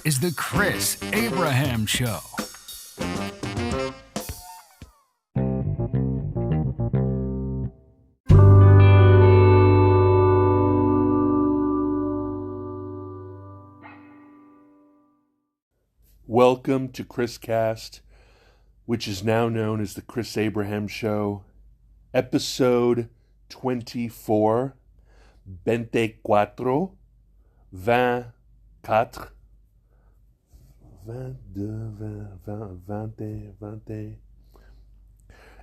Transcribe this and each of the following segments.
is The Chris Abraham Show. Welcome to Chris Cast, which is now known as The Chris Abraham Show, episode 24, 24, 20.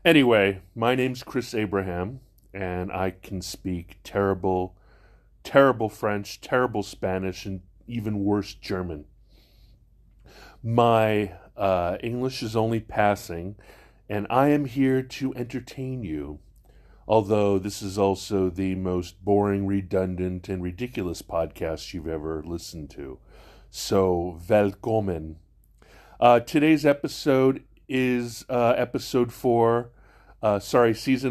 Anyway, my name's Chris Abraham, and I can speak terrible French, terrible Spanish, and even worse German. My English is only passing, and I am here to entertain you, although this is also the most boring, redundant, and ridiculous podcast you've ever listened to. So, velkommen. Today's episode is season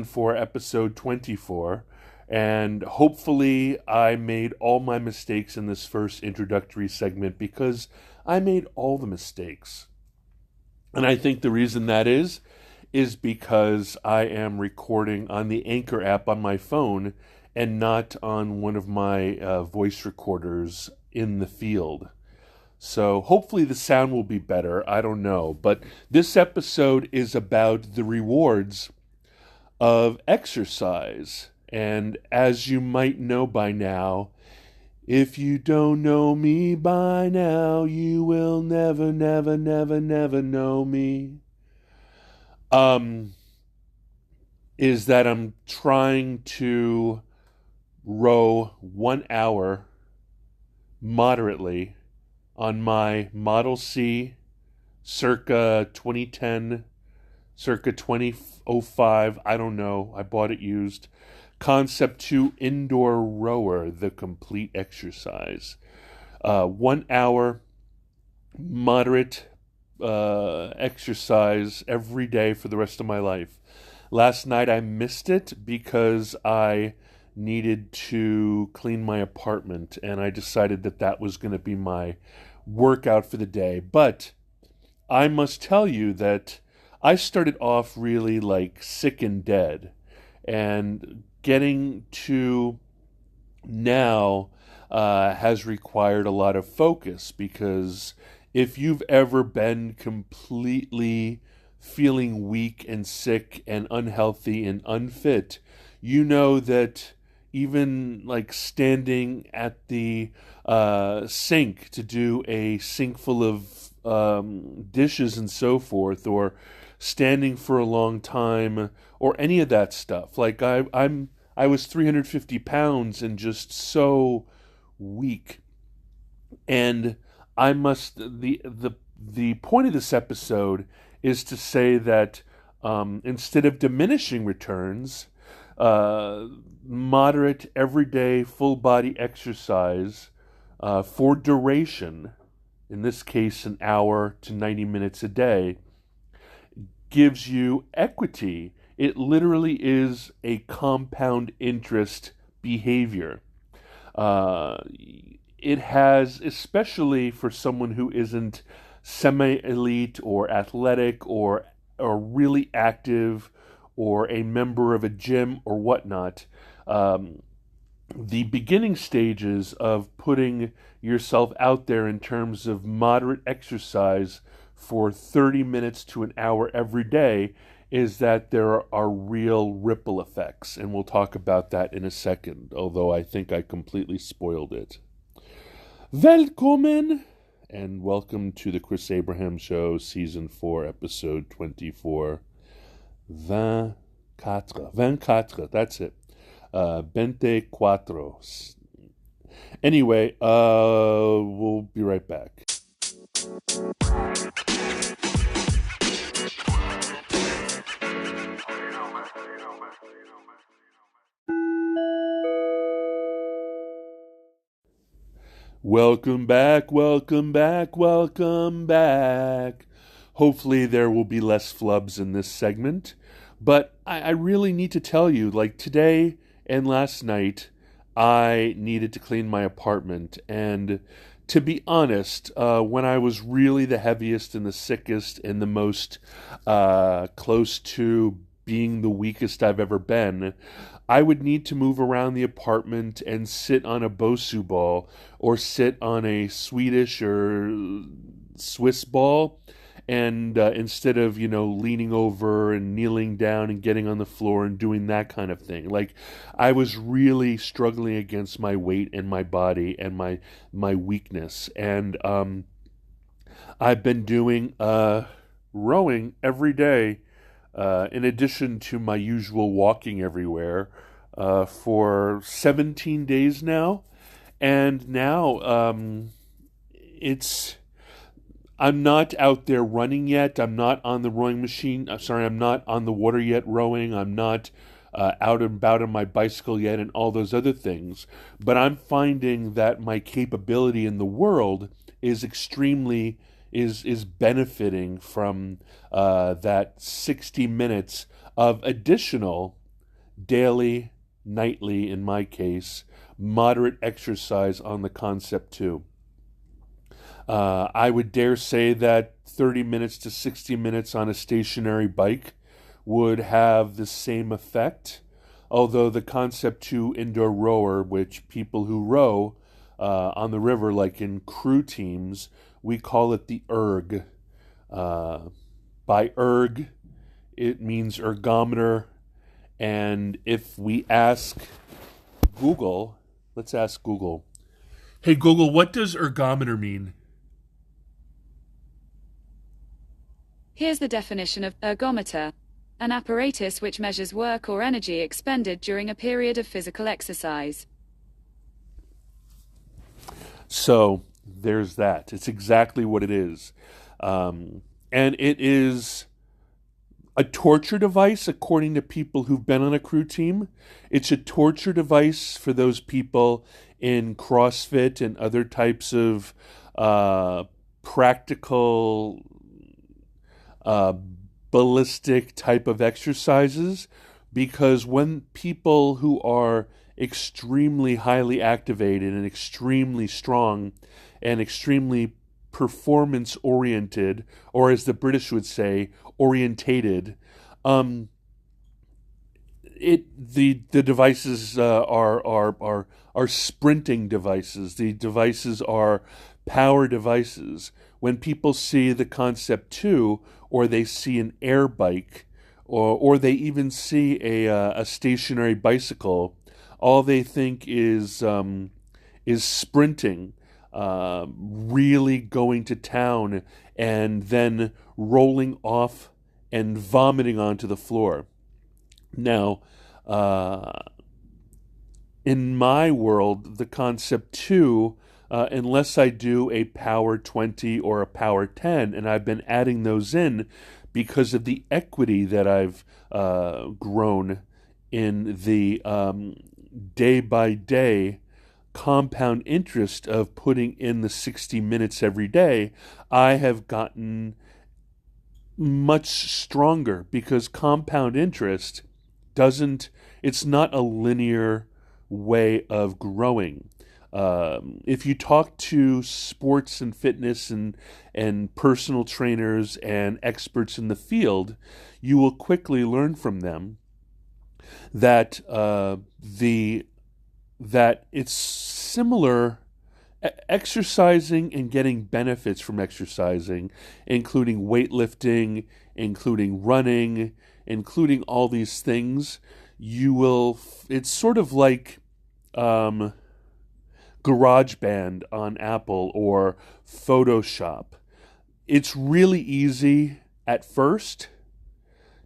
4, episode 24, and hopefully I made all my mistakes in this first introductory segment because I made all the mistakes. And I think the reason that is because I am recording on the Anchor app on my phone and not on one of my voice recorders in the field. So hopefully the sound will be better. I don't know. But this episode is about the rewards of exercise. And as you might know by now, if you don't know me by now, you will never know me. Is that I'm trying to row 1 hour moderately on my Model C circa 2010, circa 2005, I don't know, I bought it used, Concept 2 indoor rower, the complete exercise. 1 hour moderate exercise every day for the rest of my life. Last night I missed it because I needed to clean my apartment, and I decided that was going to be my workout for the day. But I must tell you that I started off really like sick and dead, and getting to now has required a lot of focus, because if you've ever been completely feeling weak and sick and unhealthy and unfit, you know that even like standing at the sink to do a sink full of dishes and so forth, or standing for a long time, or any of that stuff. Like I was 350 pounds and just so weak. And I must, the point of this episode is to say that instead of diminishing returns, moderate, everyday, full body exercise for duration, in this case an hour to 90 minutes a day, gives you equity. It literally is a compound interest behavior. It has, especially for someone who isn't semi-elite or athletic or really active or a member of a gym or whatnot, the beginning stages of putting yourself out there in terms of moderate exercise for 30 minutes to an hour every day is that there are real ripple effects, and we'll talk about that in a second, although I think I completely spoiled it. Velkommen, and welcome to the Chris Abraham Show, Season 4, Episode 24. 24, that's it. 24. Anyway, we'll be right back. Welcome back. Hopefully there will be less flubs in this segment. But I really need to tell you, like today and last night, I needed to clean my apartment. And To be honest, when I was really the heaviest and the sickest and the most close to being the weakest I've ever been, I would need to move around the apartment and sit on a Bosu ball or sit on a Swedish or Swiss ball. And instead of, leaning over and kneeling down and getting on the floor and doing that kind of thing. Like, I was really struggling against my weight and my body and my weakness. And I've been doing rowing every day, in addition to my usual walking everywhere, for 17 days now. And now I'm not out there running yet. I'm not on the rowing machine. I'm not on the water yet rowing. I'm not out and about on my bicycle yet and all those other things. But I'm finding that my capability in the world is is benefiting from that 60 minutes of additional daily, nightly, in my case, moderate exercise on the concept too. I would dare say that 30 minutes to 60 minutes on a stationary bike would have the same effect, although the Concept 2 indoor rower, which people who row on the river, like in crew teams, we call it the erg. By erg, it means ergometer, and if we ask Google, let's ask Google. Hey Google, what does ergometer mean? Here's the definition of ergometer: an apparatus which measures work or energy expended during a period of physical exercise. So there's that. It's exactly what it is. And it is a torture device, according to people who've been on a crew team. It's a torture device for those people in CrossFit and other types of practical ballistic type of exercises, because when people who are extremely highly activated and extremely strong and extremely performance oriented, or as the British would say, orientated, the devices are sprinting devices. The devices are power devices. When people see the Concept 2, or they see an air bike, or they even see a stationary bicycle, all they think is sprinting, really going to town, and then rolling off and vomiting onto the floor. Now, in my world, the Concept 2, unless I do a Power 20 or a Power 10, and I've been adding those in because of the equity that I've grown in the day-by-day compound interest of putting in the 60 minutes every day, I have gotten much stronger, because compound interest it's not a linear way of growing. If you talk to sports and fitness and personal trainers and experts in the field, you will quickly learn from them that that it's similar. Exercising and getting benefits from exercising, including weightlifting, including running, including all these things, it's sort of like GarageBand on Apple or Photoshop. It's really easy at first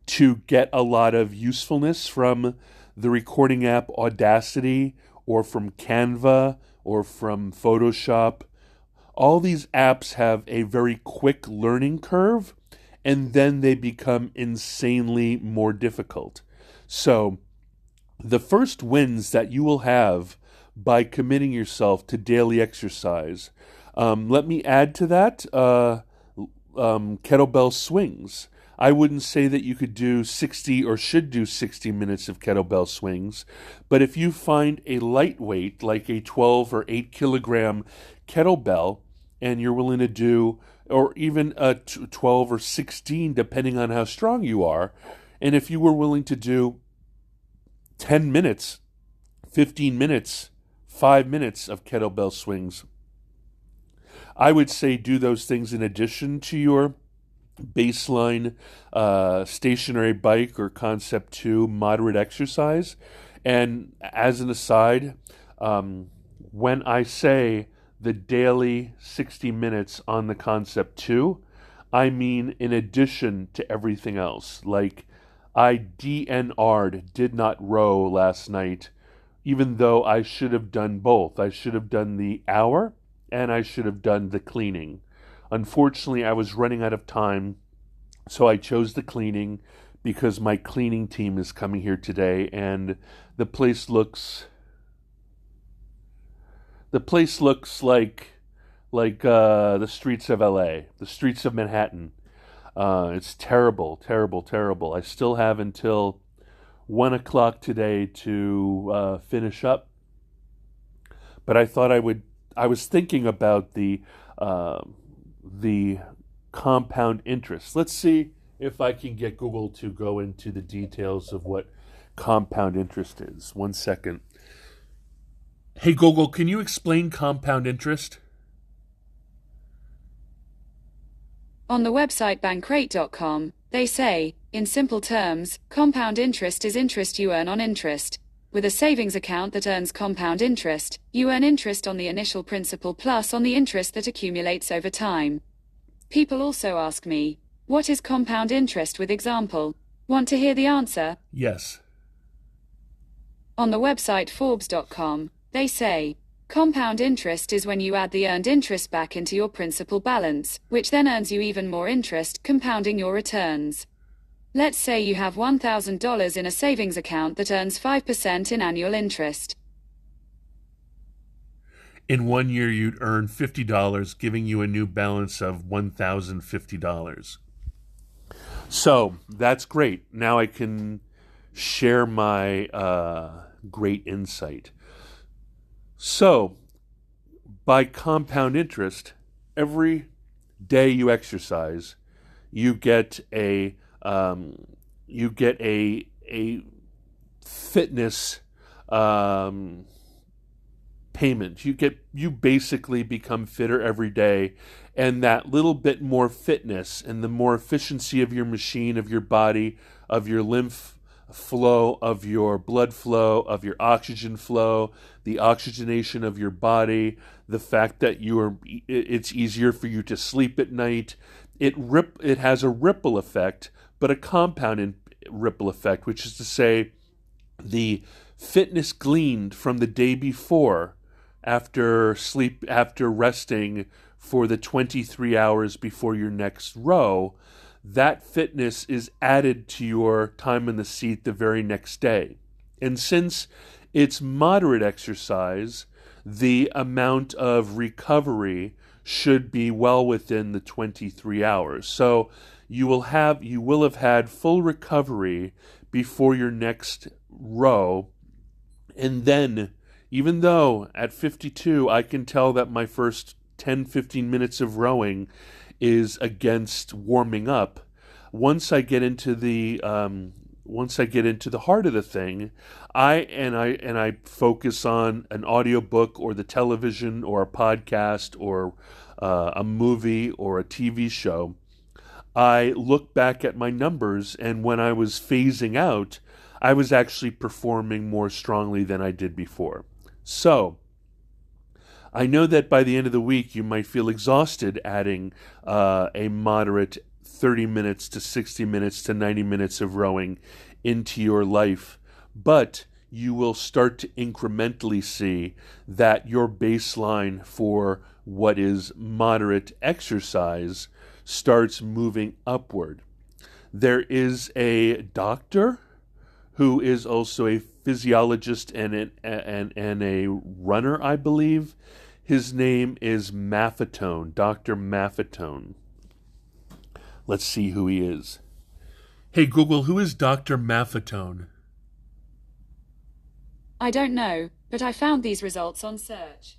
to get a lot of usefulness from the recording app Audacity, or from Canva, or from Photoshop. All these apps have a very quick learning curve, and then they become insanely more difficult. So the first wins that you will have by committing yourself to daily exercise, let me add to that kettlebell swings. I wouldn't say that you could do 60 or should do 60 minutes of kettlebell swings, but if you find a lightweight, like a 12 or 8 kilogram kettlebell, and you're willing to do, or even a 12 or 16, depending on how strong you are, and if you were willing to do 10 minutes, 15 minutes, 5 minutes of kettlebell swings, I would say do those things in addition to your baseline stationary bike or Concept 2 moderate exercise. And as an aside, when I say the daily 60 minutes on the Concept 2, I mean in addition to everything else. Like, I DNR'd, did not row last night, even though I should have done both. I should have done the hour and I should have done the cleaning. Unfortunately, I was running out of time, so I chose the cleaning because my cleaning team is coming here today, and the place looks like the streets of LA, the streets of Manhattan. It's terrible, terrible, terrible. I still have until 1 o'clock today to finish up, but I thought I was thinking about the compound interest. Let's see if I can get Google to go into the details of what compound interest is. 1 second. Hey Google, can you explain compound interest? On the website bankrate.com, they say, in simple terms, compound interest is interest you earn on interest. With a savings account that earns compound interest, you earn interest on the initial principal plus on the interest that accumulates over time. People also ask me, what is compound interest with example? Want to hear the answer? Yes. On the website Forbes.com, they say, compound interest is when you add the earned interest back into your principal balance, which then earns you even more interest, compounding your returns. Let's say you have $1,000 in a savings account that earns 5% in annual interest. In 1 year, you'd earn $50, giving you a new balance of $1,050. So that's great. Now I can share my great insight. So, by compound interest, every day you exercise, you get a fitness payment. You basically become fitter every day, and that little bit more fitness and the more efficiency of your machine, of your body, of your lymph flow, of your blood flow, of your oxygen flow, the oxygenation of your body, the fact that it's easier for you to sleep at night. It has a ripple effect, but a compound ripple effect, which is to say, the fitness gleaned from the day before, after resting for the 23 hours before your next row, that fitness is added to your time in the seat the very next day. And since it's moderate exercise, the amount of recovery should be well within the 23 hours. So you will have had full recovery before your next row. And then, even though at 52 I can tell that my first 10-15 minutes of rowing is against warming up, once I get into the heart of the thing, I focus on an audiobook or the television or a podcast or a movie or a TV show. I look back at my numbers, and when I was phasing out, I was actually performing more strongly than I did before. So, I know that by the end of the week you might feel exhausted adding a moderate 30 minutes to 60 minutes to 90 minutes of rowing into your life, but you will start to incrementally see that your baseline for what is moderate exercise starts moving upward. There is a doctor who is also a physiologist and a runner, I believe. His name is Maffetone, Dr. Maffetone. Let's see who he is. Hey Google, who is Dr. Maffetone? I don't know, but I found these results on search.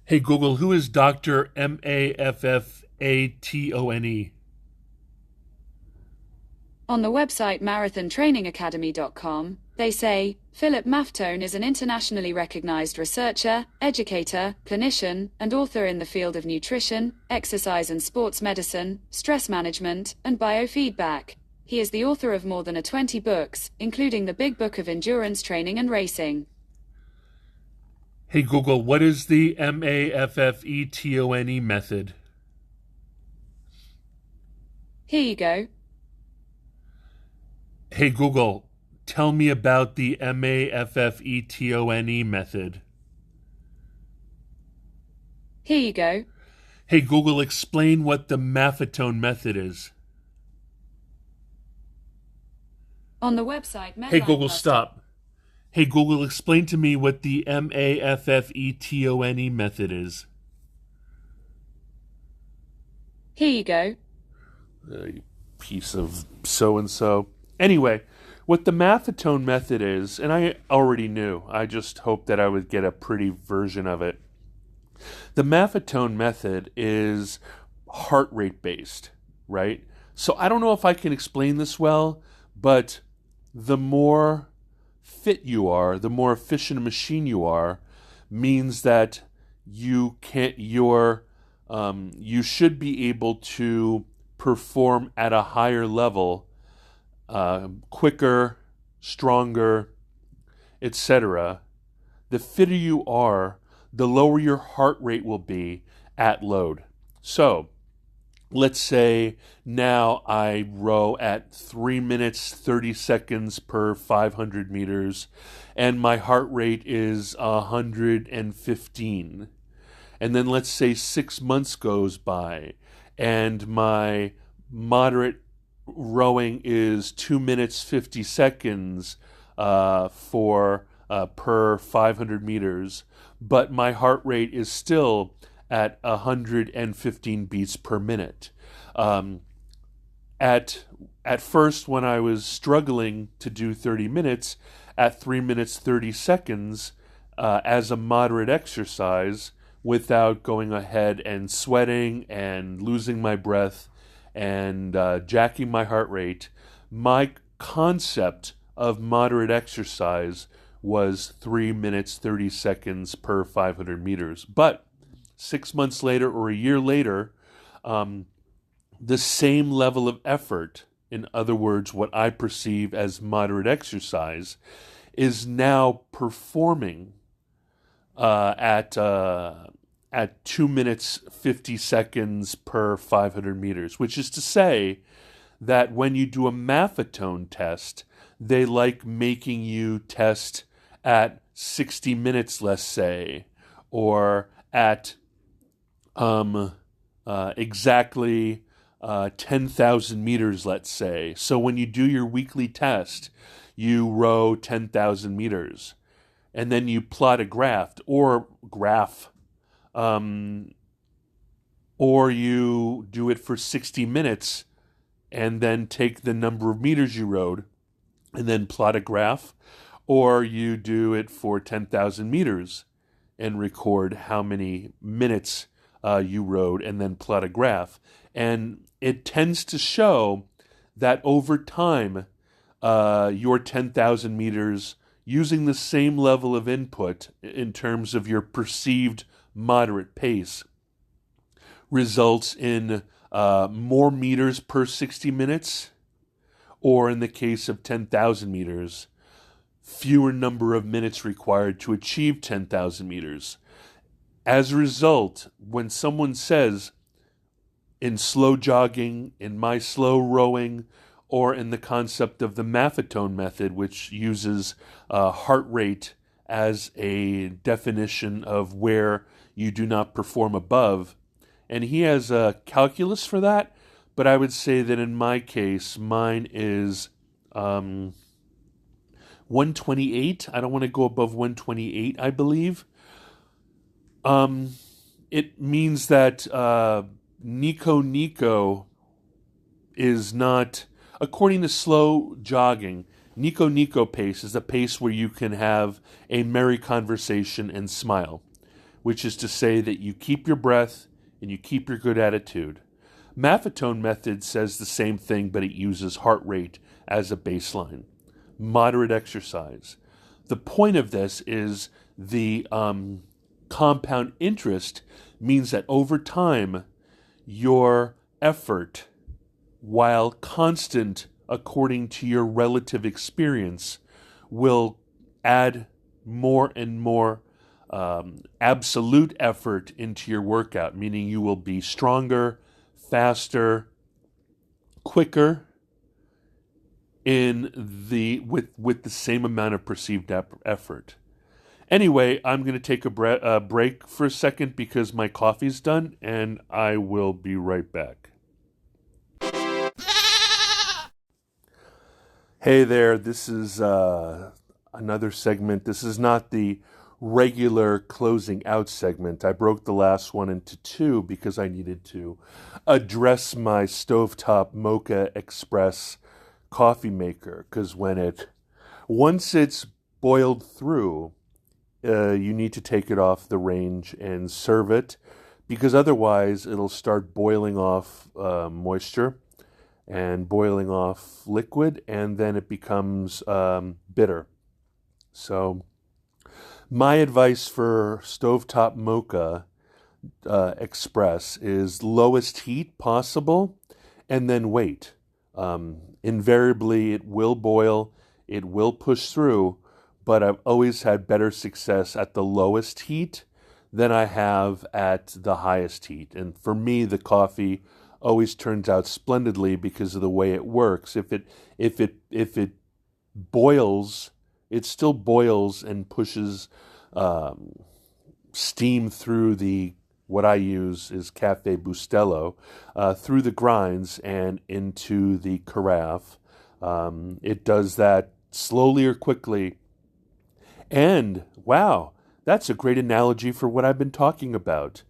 Hey Google, who is Dr. Maffatone? On the website marathontrainingacademy.com, they say, Philip Maffetone is an internationally recognized researcher, educator, clinician, and author in the field of nutrition, exercise and sports medicine, stress management, and biofeedback. He is the author of more than 20 books, including the Big Book of Endurance Training and Racing. Hey Google, what is the Maffetone method? Here you go. Hey Google, tell me about the Maffetone method. Here you go. Hey Google, explain what the Maffetone method is. On the website Hey Google, stop. Hey Google, explain to me what the Maffetone method is. Here you go. You piece of so-and-so. Anyway, what the Maffetone method is, and I already knew, I just hoped that I would get a pretty version of it. The Maffetone method is heart rate based, right? So I don't know if I can explain this well, but the more fit you are, the more efficient a machine you are, means that you should be able to perform at a higher level, quicker, stronger, etc. The fitter you are, the lower your heart rate will be at load. So, let's say now I row at 3 minutes 30 seconds per 500 meters, and my heart rate is 115. And then let's say 6 months goes by, and my moderate rowing is 2 minutes 50 seconds per 500 meters, but my heart rate is still at 115 beats per minute. At first, when I was struggling to do 30 minutes, at 3 minutes 30 seconds as a moderate exercise, without going ahead and sweating and losing my breath and jacking my heart rate, my concept of moderate exercise was 3 minutes 30 seconds per 500 meters. But 6 months later or a year later, the same level of effort, in other words, what I perceive as moderate exercise, is now performing at 2 minutes 50 seconds per 500 meters, which is to say that when you do a Maffetone test, they like making you test at 60 minutes, let's say, or at exactly 10,000 meters, let's say. So when you do your weekly test, you row 10,000 meters, and then you plot a graph, or you do it for 60 minutes and then take the number of meters you rode and then plot a graph, or you do it for 10,000 meters and record how many minutes you rode and then plot a graph. And it tends to show that over time, your 10,000 meters, using the same level of input in terms of your perceived moderate pace, results in more meters per 60 minutes, or in the case of 10,000 meters, fewer number of minutes required to achieve 10,000 meters. As a result, when someone says, in slow jogging, in my slow rowing, or in the concept of the Maffetone method, which uses heart rate as a definition of where you do not perform above, and he has a calculus for that, but I would say that in my case, mine is 128. I don't want to go above 128, I believe. It means that Nico is not According to slow jogging, Nico pace is a pace where you can have a merry conversation and smile, which is to say that you keep your breath and you keep your good attitude. Maffetone method says the same thing, but it uses heart rate as a baseline. Moderate exercise. The point of this is the compound interest means that over time, your effort, while constant according to your relative experience, will add more and more absolute effort into your workout, meaning you will be stronger, faster, quicker with the same amount of perceived effort. Anyway, I'm going to take a break for a second because my coffee's done, and I will be right back. Hey there, this is another segment. This is not the regular closing out segment. I broke the last one into two because I needed to address my stovetop Mocha Express coffee maker, because once it's boiled through, you need to take it off the range and serve it, because otherwise it'll start boiling off moisture and boiling off liquid, and then it becomes bitter. So my advice for stovetop Mocha Express is lowest heat possible, and then wait. Invariably, it will boil, it will push through, but I've always had better success at the lowest heat than I have at the highest heat. And for me, the coffee always turns out splendidly because of the way it works. If it boils, it still boils and pushes steam through what I use is Cafe Bustelo, through the grinds and into the carafe. It does that slowly or quickly. And, wow, that's a great analogy for what I've been talking about.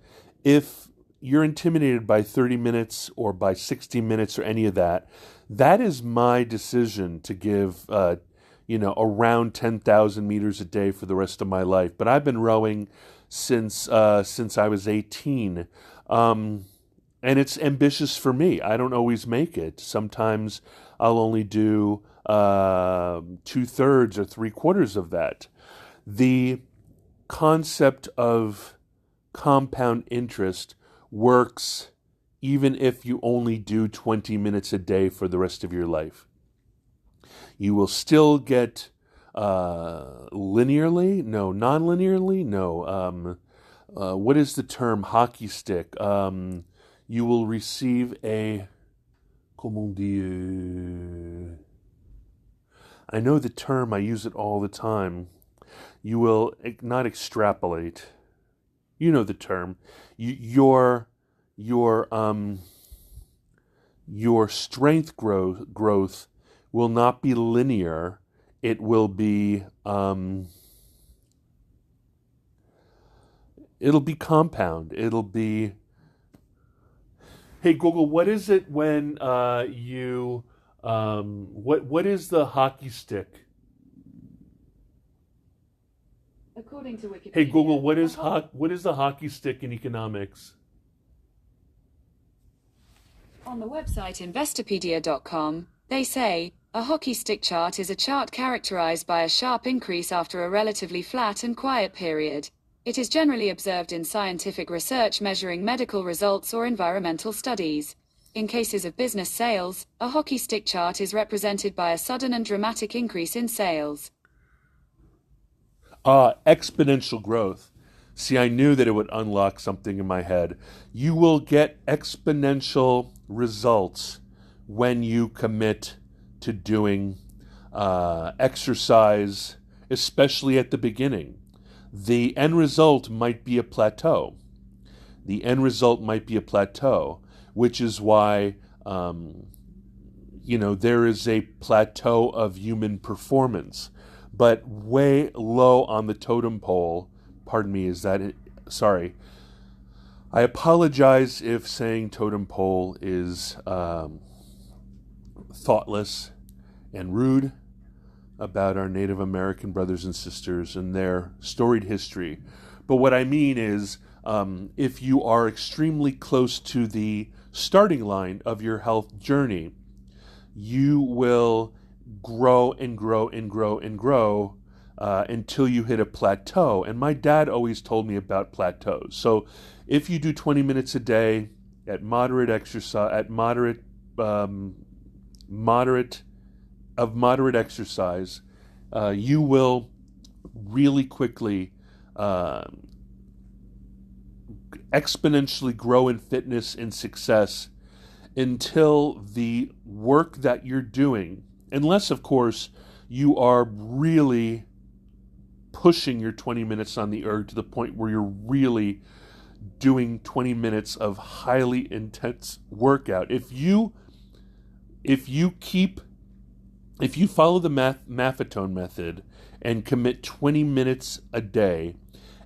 If you're intimidated by 30 minutes or by 60 minutes or any of that, that is my decision to give, around 10,000 meters a day for the rest of my life. But I've been rowing since I was 18. And it's ambitious for me. I don't always make it. Sometimes I'll only do 2/3 or 3/4 of that. The concept of compound interest works even if you only do 20 minutes a day for the rest of your life. You will still get non-linearly. What is the term? Hockey stick. You will receive a, comment dire? I know the term, I use it all the time. You will not extrapolate. You know the term. Your strength growth will not be linear. It will be it'll be compound. It'll be, hey Google, what is it when what is the hockey stick? According to Wikipedia. Hey Google, what is the hockey stick in economics? On the website investopedia.com, they say, a hockey stick chart is a chart characterized by a sharp increase after a relatively flat and quiet period. It is generally observed in scientific research measuring medical results or environmental studies. In cases of business sales, a hockey stick chart is represented by a sudden and dramatic increase in sales. Exponential growth. See, I knew that it would unlock something in my head. You will get exponential results when you commit to doing exercise, especially at the beginning. The end result might be a plateau. Which is why, there is a plateau of human performance. But way low on the totem pole, sorry. I apologize if saying totem pole is thoughtless and rude about our Native American brothers and sisters and their storied history. But what I mean is, if you are extremely close to the starting line of your health journey, you will grow and grow and grow and grow until you hit a plateau. And my dad always told me about plateaus. So if you do 20 minutes a day at moderate exercise, moderate exercise, you will really quickly exponentially grow in fitness and success until the work that you're doing, unless of course you are really pushing your 20 minutes on the erg to the point where you're really doing 20 minutes of highly intense workout. If you follow the Maffetone method and commit 20 minutes a day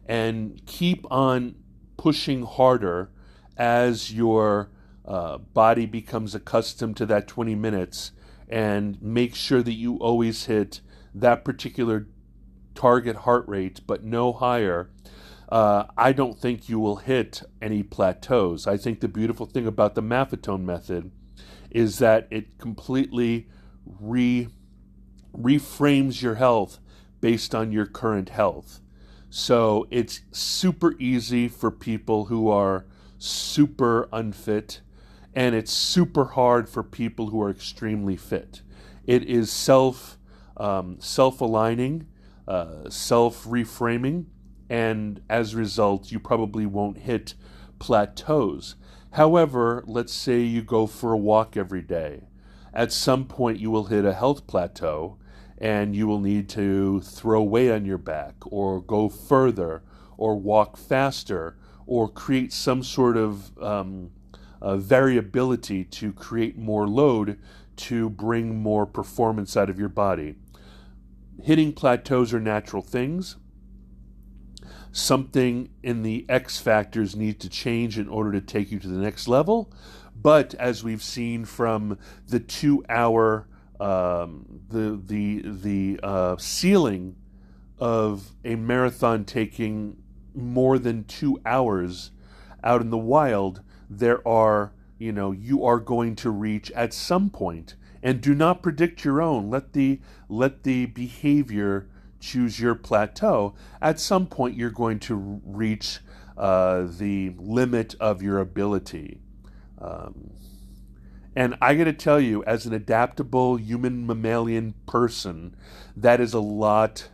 and keep on pushing harder as your body becomes accustomed to that 20 minutes, and make sure that you always hit that particular target heart rate but no higher, I don't think you will hit any plateaus. I think the beautiful thing about the Maffetone method is that it completely reframes your health based on your current health. So it's super easy for people who are super unfit, and it's super hard for people who are extremely fit. It is self-aligning, self-reframing, and as a result, you probably won't hit plateaus. However, let's say you go for a walk every day. At some point, you will hit a health plateau, and you will need to throw weight on your back, or go further, or walk faster, or create some sort of variability to create more load to bring more performance out of your body. Hitting plateaus are natural things. Something in the X factors need to change in order to take you to the next level. But as we've seen from the 2-hour ceiling of a marathon taking more than 2 hours out in the wild, you are going to reach at some point. And do not predict your own. Let the behavior choose your plateau. At some point, you're going to reach the limit of your ability. And I got to tell you, as an adaptable human mammalian person, that is a lot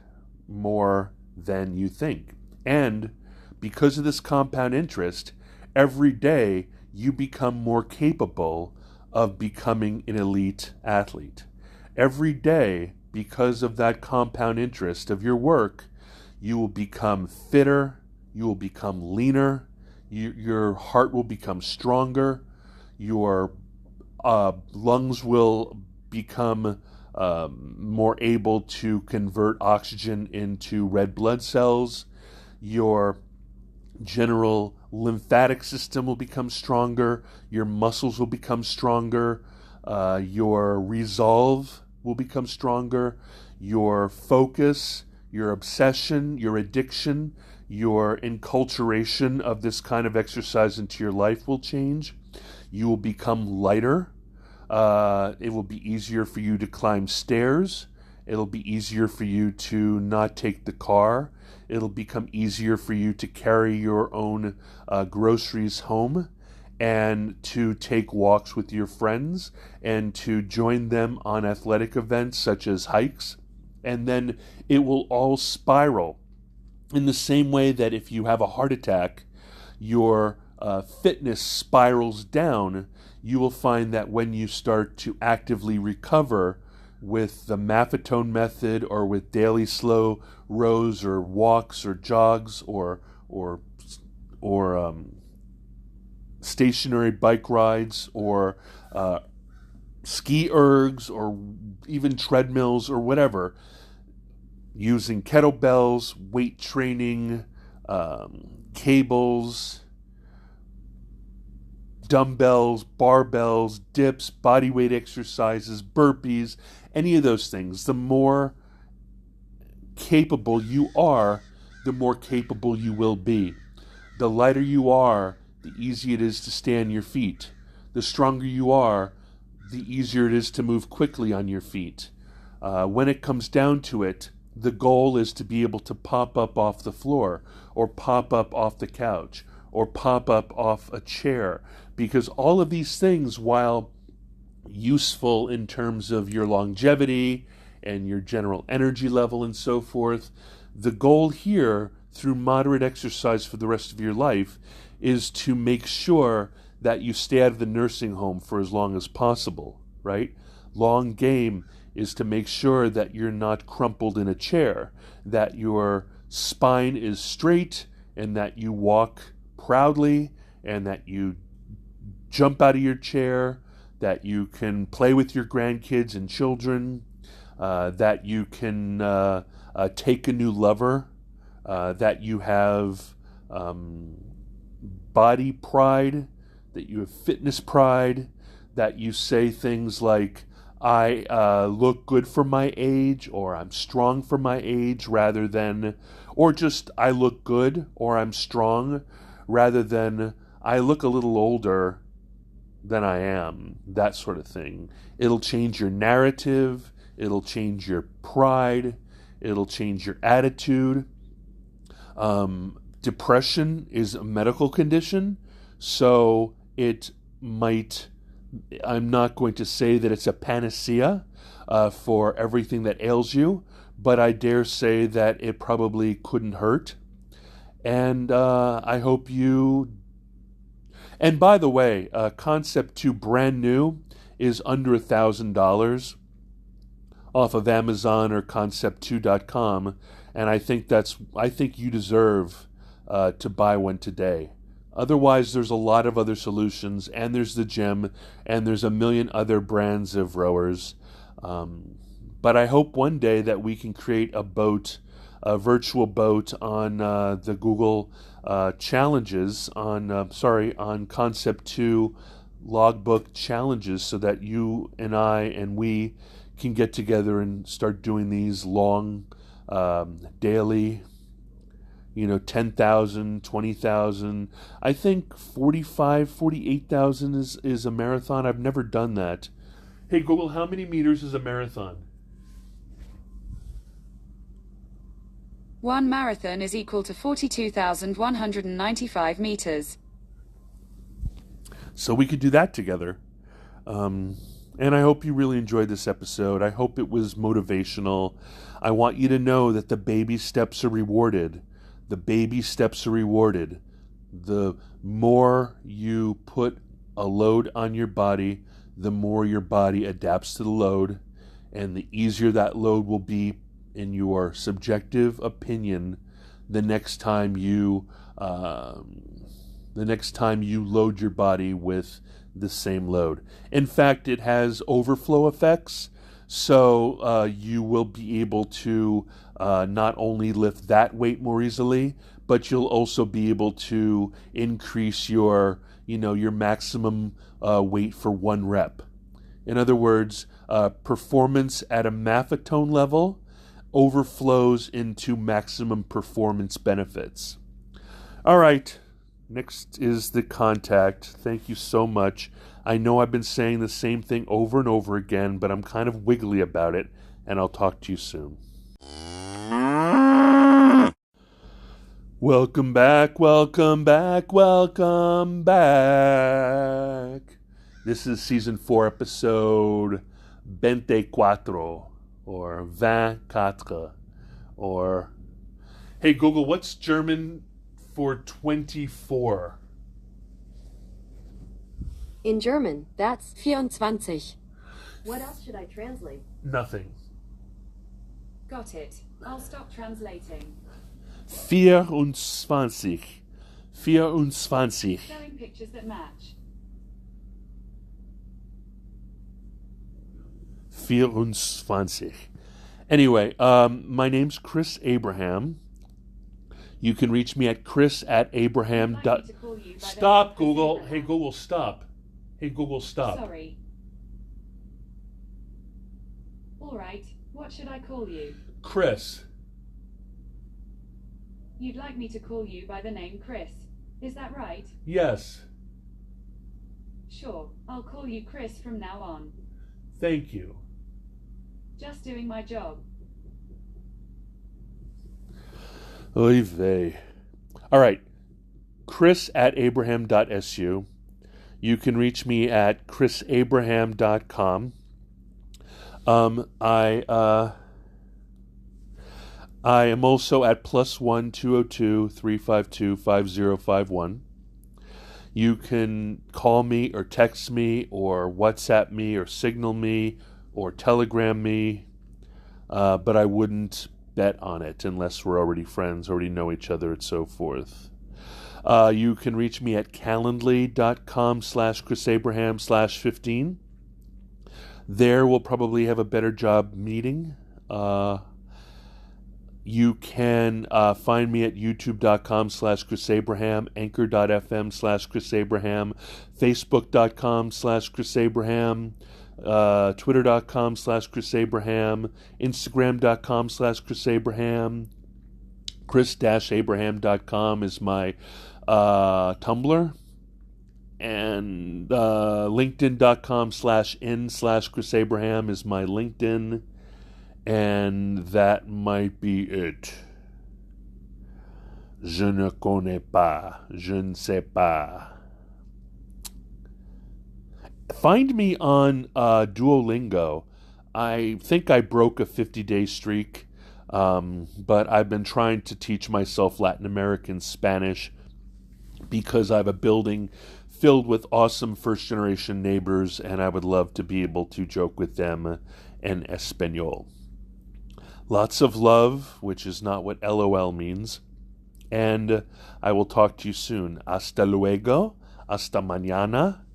more than you think. And because of this compound interest, every day you become more capable of becoming an elite athlete. Every day, because of that compound interest of your work, you will become fitter, you will become leaner, your heart will become stronger, your lungs will become more able to convert oxygen into red blood cells, your general lymphatic system will become stronger, your muscles will become stronger, your resolve will become stronger, your focus, your obsession, your addiction, your enculturation of this kind of exercise into your life will change. You will become lighter. It will be easier for you to climb stairs. It'll be easier for you to not take the car. It'll become easier for you to carry your own groceries home, and to take walks with your friends, and to join them on athletic events such as hikes. And then it will all spiral in the same way that if you have a heart attack, your fitness spirals down. You will find that when you start to actively recover with the Maffetone method, or with daily slow rows or walks or jogs or stationary bike rides, or ski ergs, or even treadmills or whatever, using kettlebells, weight training, cables, dumbbells, barbells, dips, body weight exercises, burpees, any of those things. The more capable you are, the more capable you will be. The lighter you are, the easier it is to stay on your feet. The stronger you are, the easier it is to move quickly on your feet. When it comes down to it, the goal is to be able to pop up off the floor, or pop up off the couch, or pop up off a chair, because all of these things, while useful in terms of your longevity and your general energy level and so forth, the goal here, through moderate exercise for the rest of your life, is to make sure that you stay out of the nursing home for as long as possible, right? Long game is to make sure that you're not crumpled in a chair, that your spine is straight, and that you walk proudly, and that you jump out of your chair, that you can play with your grandkids and children, that you can take a new lover, that you have body pride, that you have fitness pride, that you say things like, I look good for my age, or I'm strong for my age, rather than, or just I look good, or I'm strong, rather than I look a little older than I am, that sort of thing. It'll change your narrative, it'll change your pride, it'll change your attitude. Depression is a medical condition, so it might, I'm not going to say that it's a panacea for everything that ails you, but I dare say that it probably couldn't hurt. And I hope you... And by the way, Concept 2 brand new is under $1,000 off of Amazon or concept2.com, and I think you deserve to buy one today. Otherwise, there's a lot of other solutions, and there's the gym, and there's a million other brands of rowers. But I hope one day that we can create a boat, a virtual boat on the Google challenges, on Concept 2 logbook challenges, so that you and I and we can get together and start doing these long daily, 10,000, 20,000. I think 48,000 is a marathon. I've never done that. Hey Google, how many meters is a marathon? One marathon is equal to 42,195 meters. So we could do that together. And I hope you really enjoyed this episode. I hope it was motivational. I want you to know that the baby steps are rewarded. The baby steps are rewarded. The more you put a load on your body, the more your body adapts to the load, and the easier that load will be, in your subjective opinion, the next time you load your body with the same load. In fact, it has overflow effects, so you will be able to not only lift that weight more easily, but you'll also be able to increase your maximum weight for one rep. In other words, performance at a maffetone level overflows into maximum performance benefits. All right, next is the contact. Thank you so much. I know I've been saying the same thing over and over again, but I'm kind of wiggly about it, and I'll talk to you soon. Welcome back, welcome back, welcome back. This is season 4, episode 24, or 24, or... Hey Google, what's German for 24? In German, that's 24. What else should I translate? Nothing. Got it. I'll stop translating. 24. 24. Showing pictures that match. 24. Anyway, my name's Chris Abraham. You can reach me at chris@abraham. I'd like me to call you by the Stop, name Chris Google. Abraham. Hey, Google, stop. Hey, Google, stop. Sorry. All right. What should I call you? Chris. You'd like me to call you by the name Chris. Is that right? Yes. Sure. I'll call you Chris from now on. Thank you. Just doing my job. Oy vey. All right. chris@abraham.su. You can reach me at chrisabraham.com. I am also at +1 202 352 5051. You can call me or text me or WhatsApp me or Signal me or Telegram me, but I wouldn't bet on it unless we're already friends, already know each other, and so forth. You can reach me at calendly.com/chrisabraham/15. There we'll probably have a better job meeting. You can find me at youtube.com/chrisabraham, anchor.fm/chrisabraham, facebook.com/chrisabraham, twitter.com/chrisabraham, instagram.com/chrisabraham, chris-abraham.com is my Tumblr, and linkedin.com/in/chrisabraham is my LinkedIn, and that might be it. Je ne connais pas. Je ne sais pas. Find me on Duolingo. I think I broke a 50-day streak, but I've been trying to teach myself Latin American Spanish because I have a building filled with awesome first-generation neighbors, and I would love to be able to joke with them in Espanol. Lots of love, which is not what LOL means, and I will talk to you soon. Hasta luego, hasta mañana,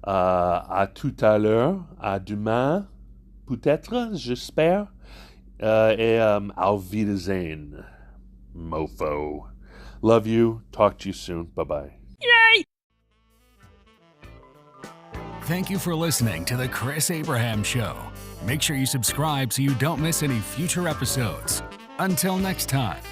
à tout à l'heure, à demain, peut-être, j'espère, et auf Wiedersehen, mofo. Love you, talk to you soon, bye-bye. Thank you for listening to The Chris Abraham Show. Make sure you subscribe so you don't miss any future episodes. Until next time.